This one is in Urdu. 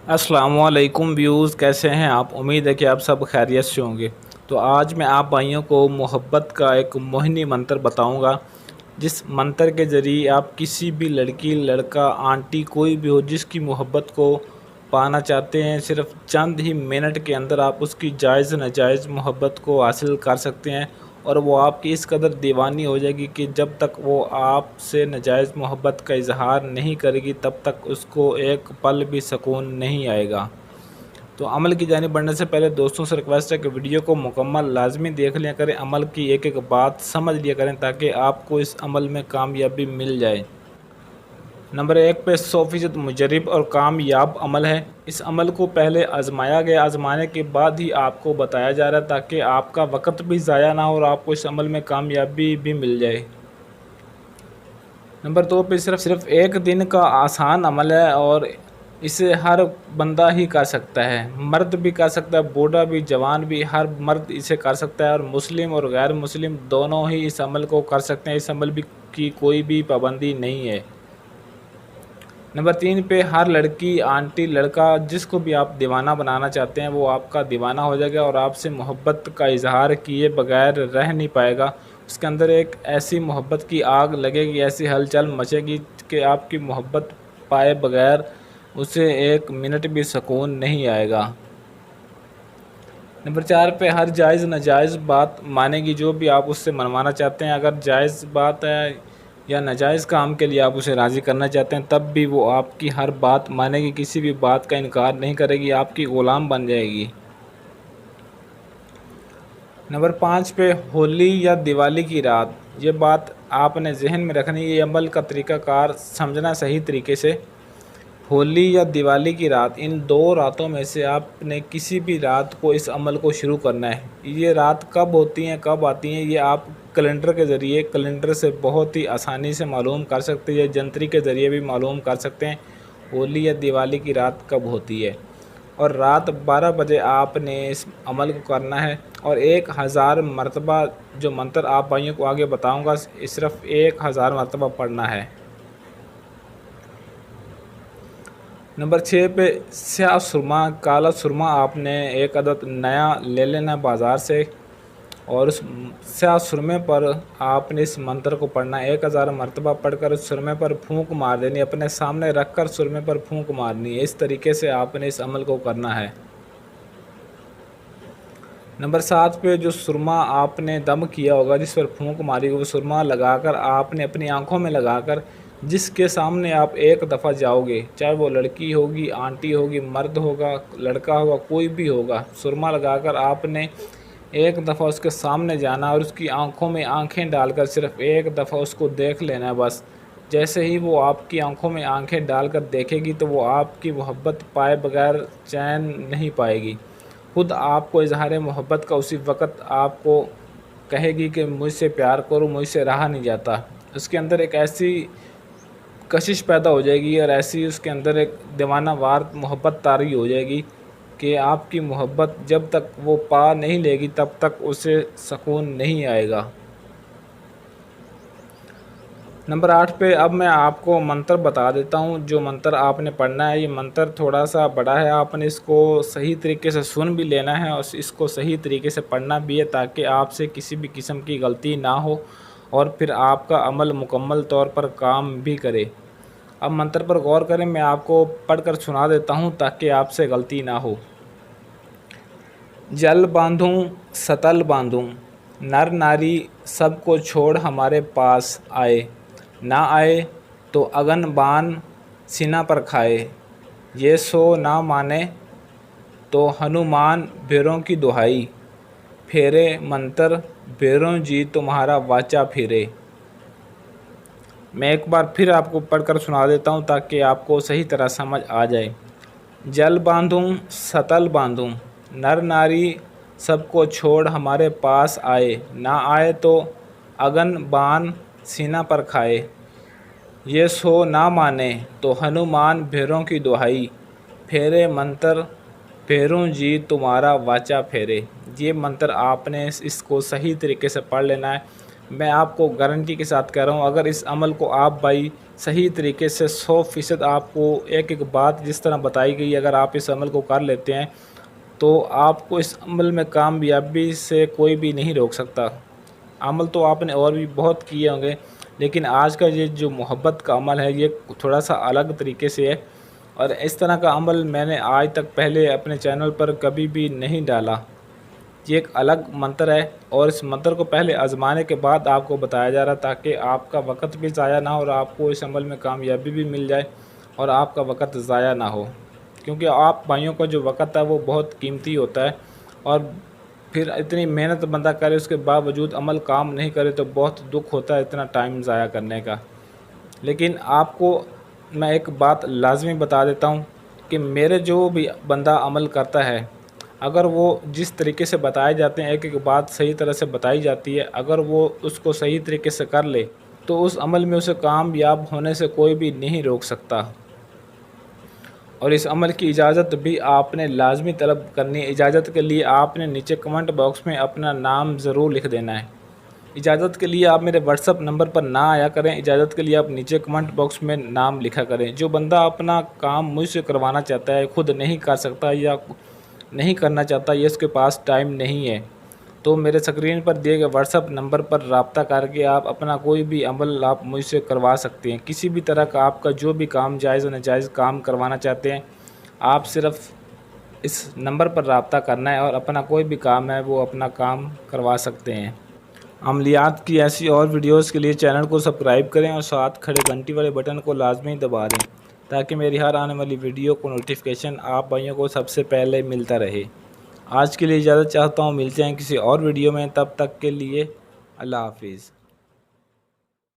السلام علیکم ویوز، کیسے ہیں آپ؟ امید ہے کہ آپ سب خیریت سے ہوں گے۔ تو آج میں آپ بھائیوں کو محبت کا ایک موہنی منتر بتاؤں گا، جس منتر کے ذریعے آپ کسی بھی لڑکی، لڑکا، آنٹی کوئی بھی ہو جس کی محبت کو پانا چاہتے ہیں، صرف چند ہی منٹ کے اندر آپ اس کی جائز ناجائز محبت کو حاصل کر سکتے ہیں، اور وہ آپ کی اس قدر دیوانی ہو جائے گی کہ جب تک وہ آپ سے ناجائز محبت کا اظہار نہیں کرے گی تب تک اس کو ایک پل بھی سکون نہیں آئے گا۔ تو عمل کی جانب بڑھنے سے پہلے دوستوں سے ریکویسٹ ہے کہ ویڈیو کو مکمل لازمی دیکھ لیا کریں، عمل کی ایک ایک بات سمجھ لیا کریں تاکہ آپ کو اس عمل میں کامیابی مل جائے۔ نمبر 1 پہ 100% مجرب اور کامیاب عمل ہے۔ اس عمل کو پہلے آزمایا گیا، آزمانے کے بعد ہی آپ کو بتایا جا رہا ہے تاکہ آپ کا وقت بھی ضائع نہ ہو اور آپ کو اس عمل میں کامیابی بھی مل جائے۔ نمبر 2 پہ صرف ایک دن کا آسان عمل ہے اور اسے ہر بندہ ہی کر سکتا ہے، مرد بھی کر سکتا ہے، بوڑھا بھی، جوان بھی، ہر مرد اسے کر سکتا ہے، اور مسلم اور غیر مسلم دونوں ہی اس عمل کو کر سکتے ہیں۔ اس عمل کی کوئی بھی پابندی نہیں ہے۔ نمبر 3 پہ ہر لڑکی، آنٹی، لڑکا جس کو بھی آپ دیوانہ بنانا چاہتے ہیں وہ آپ کا دیوانہ ہو جائے گا اور آپ سے محبت کا اظہار کیے بغیر رہ نہیں پائے گا۔ اس کے اندر ایک ایسی محبت کی آگ لگے گی، ایسی ہلچل مچے گی کہ آپ کی محبت پائے بغیر اسے ایک منٹ بھی سکون نہیں آئے گا۔ نمبر 4 پہ ہر جائز ناجائز بات مانے گی، جو بھی آپ اس سے منوانا چاہتے ہیں، اگر جائز بات ہے یا ناجائز کام کے لیے آپ اسے راضی کرنا چاہتے ہیں تب بھی وہ آپ کی ہر بات مانے گی، کسی بھی بات کا انکار نہیں کرے گی، آپ کی غلام بن جائے گی۔ نمبر 5 پہ ہولی یا دیوالی کی رات، یہ بات آپ نے ذہن میں رکھنی ہے، یہ عمل کا طریقہ کار سمجھنا صحیح طریقے سے۔ ہولی یا دیوالی کی رات، ان دو راتوں میں سے آپ نے کسی بھی رات کو اس عمل کو شروع کرنا ہے۔ یہ رات کب ہوتی ہیں، کب آتی ہیں، یہ آپ کیلنڈر کے ذریعے کیلنڈر سے بہت ہی آسانی سے معلوم کر سکتے ہیں، جنتری کے ذریعے بھی معلوم کر سکتے ہیں ہولی یا دیوالی کی رات کب ہوتی ہے۔ اور رات 12 بجے آپ نے اس عمل کو کرنا ہے اور 1000 مرتبہ جو منتر آپ بھائیوں کو آگے بتاؤں گا صرف 1000 مرتبہ پڑھنا ہے۔ نمبر 6 پہ سیاہ سرما، کالا سرما آپ نے ایک عدد نیا لے لینا بازار سے، اور اس سیاہ سرمے پر آپ نے اس منتر کو پڑھنا ہے۔ 1000 مرتبہ پڑھ کر اس سرمے پر پھونک مار دینی، اپنے سامنے رکھ کر سرمے پر پھونک مارنی ہے۔ اس طریقے سے آپ نے اس عمل کو کرنا ہے۔ نمبر 7 پہ جو سرما آپ نے دم کیا ہوگا، جس پر پھونک ماری ہوگی، وہ سرما لگا کر آپ نے اپنی آنکھوں میں لگا کر جس کے سامنے آپ ایک دفعہ جاؤ گے، چاہے وہ لڑکی ہوگی، آنٹی ہوگی، مرد ہوگا، لڑکا ہوگا، کوئی بھی ہوگا، سرما لگا کر آپ نے ایک دفعہ اس کے سامنے جانا اور اس کی آنکھوں میں آنکھیں ڈال کر صرف ایک دفعہ اس کو دیکھ لینا ہے بس۔ جیسے ہی وہ آپ کی آنکھوں میں آنکھیں ڈال کر دیکھے گی تو وہ آپ کی محبت پائے بغیر چین نہیں پائے گی، خود آپ کو اظہار محبت کا اسی وقت آپ کو کہے گی کہ مجھ سے پیار کرو، مجھ سے رہا نہیں جاتا۔ اس کے اندر ایک ایسی کشش پیدا ہو جائے گی اور ایسی اس کے اندر ایک دیوانہ وار محبت طاری ہو جائے گی کہ آپ کی محبت جب تک وہ پا نہیں لے گی تب تک اسے سکون نہیں آئے گا۔ نمبر 8 پہ اب میں آپ کو منتر بتا دیتا ہوں، جو منتر آپ نے پڑھنا ہے۔ یہ منتر تھوڑا سا بڑا ہے، آپ نے اس کو صحیح طریقے سے سن بھی لینا ہے اور اس کو صحیح طریقے سے پڑھنا بھی ہے تاکہ آپ سے کسی بھی قسم کی غلطی نہ ہو اور پھر آپ کا عمل مکمل طور پر کام بھی کرے۔ اب منتر پر غور کریں، میں آپ کو پڑھ کر سنا دیتا ہوں تاکہ آپ سے غلطی نہ ہو۔ جل باندھوں ستل باندھوں، نر ناری سب کو چھوڑ ہمارے پاس آئے، نہ آئے تو اگن بان سینہ پر کھائے، یہ سو نہ مانے تو ہنومان بھیروں کی دہائی، پھیرے منتر بھیروں جی تمہارا واچا پھیرے۔ میں ایک بار پھر آپ کو پڑھ کر سنا دیتا ہوں تاکہ آپ کو صحیح طرح سمجھ آ جائے۔ جل باندھوں ستل باندھوں، نر ناری سب کو چھوڑ ہمارے پاس آئے، نہ آئے تو اگن بان سینہ پر کھائے، یہ سو نہ مانے تو ہنومان بھیروں کی دہائی، پھیرے منتر بھیروں جی تمہارا واچا پھیرے۔ یہ منتر آپ نے اس کو صحیح طریقے سے پڑھ لینا ہے۔ میں آپ کو گارنٹی کے ساتھ کہہ رہا ہوں، اگر اس عمل کو آپ بھائی صحیح طریقے سے 100% آپ کو ایک ایک بات جس طرح بتائی گئی، اگر آپ اس عمل کو کر لیتے ہیں تو آپ کو اس عمل میں کامیابی سے کوئی بھی نہیں روک سکتا۔ عمل تو آپ نے اور بھی بہت کیے ہوں گے، لیکن آج کا یہ جو محبت کا عمل ہے یہ تھوڑا سا الگ طریقے سے ہے، اور اس طرح کا عمل میں نے آج تک پہلے اپنے چینل پر کبھی بھی نہیں ڈالا۔ یہ ایک الگ منتر ہے، اور اس منتر کو پہلے آزمانے کے بعد آپ کو بتایا جا رہا تاکہ آپ کا وقت بھی ضائع نہ ہو اور آپ کو اس عمل میں کامیابی بھی مل جائے اور آپ کا وقت ضائع نہ ہو، کیونکہ آپ بھائیوں کا جو وقت ہے وہ بہت قیمتی ہوتا ہے، اور پھر اتنی محنت بندہ کرے اس کے باوجود عمل کام نہیں کرے تو بہت دکھ ہوتا ہے اتنا ٹائم ضائع کرنے کا۔ لیکن آپ کو میں ایک بات لازمی بتا دیتا ہوں کہ میرے جو بھی بندہ عمل کرتا ہے، اگر وہ جس طریقے سے بتائے جاتے ہیں، ایک ایک بات صحیح طرح سے بتائی جاتی ہے، اگر وہ اس کو صحیح طریقے سے کر لے تو اس عمل میں اسے کامیاب ہونے سے کوئی بھی نہیں روک سکتا۔ اور اس عمل کی اجازت بھی آپ نے لازمی طلب کرنی ہے۔ اجازت کے لیے آپ نے نیچے کمنٹ باکس میں اپنا نام ضرور لکھ دینا ہے۔ اجازت کے لیے آپ میرے واٹس ایپ نمبر پر نہ آیا کریں، اجازت کے لیے آپ نیچے کمنٹ باکس میں نام لکھا کریں۔ جو بندہ اپنا کام مجھ سے کروانا چاہتا ہے، خود نہیں کر سکتا یا نہیں کرنا چاہتا یا اس کے پاس ٹائم نہیں ہے، تو میرے اسکرین پر دیے گئے واٹس ایپ نمبر پر رابطہ کر کے آپ اپنا کوئی بھی عمل آپ مجھ سے کروا سکتے ہیں۔ کسی بھی طرح کا آپ کا جو بھی کام جائز و ناجائز کام کروانا چاہتے ہیں، آپ صرف اس نمبر پر رابطہ کرنا ہے اور اپنا کوئی بھی کام ہے وہ اپنا کام کروا سکتے ہیں۔ عملیات کی ایسی اور ویڈیوز کے لیے چینل کو سبسکرائب کریں اور ساتھ کھڑے گھنٹی والے بٹن کو لازمی دبا دیں تاکہ میری ہر آنے والی ویڈیو کو نوٹیفیکیشن آپ بھائیوں کو سب سے پہلے ملتا رہے۔ آج کے لیے اجازت چاہتا ہوں، ملتے ہیں کسی اور ویڈیو میں، تب تک کے لیے اللہ حافظ۔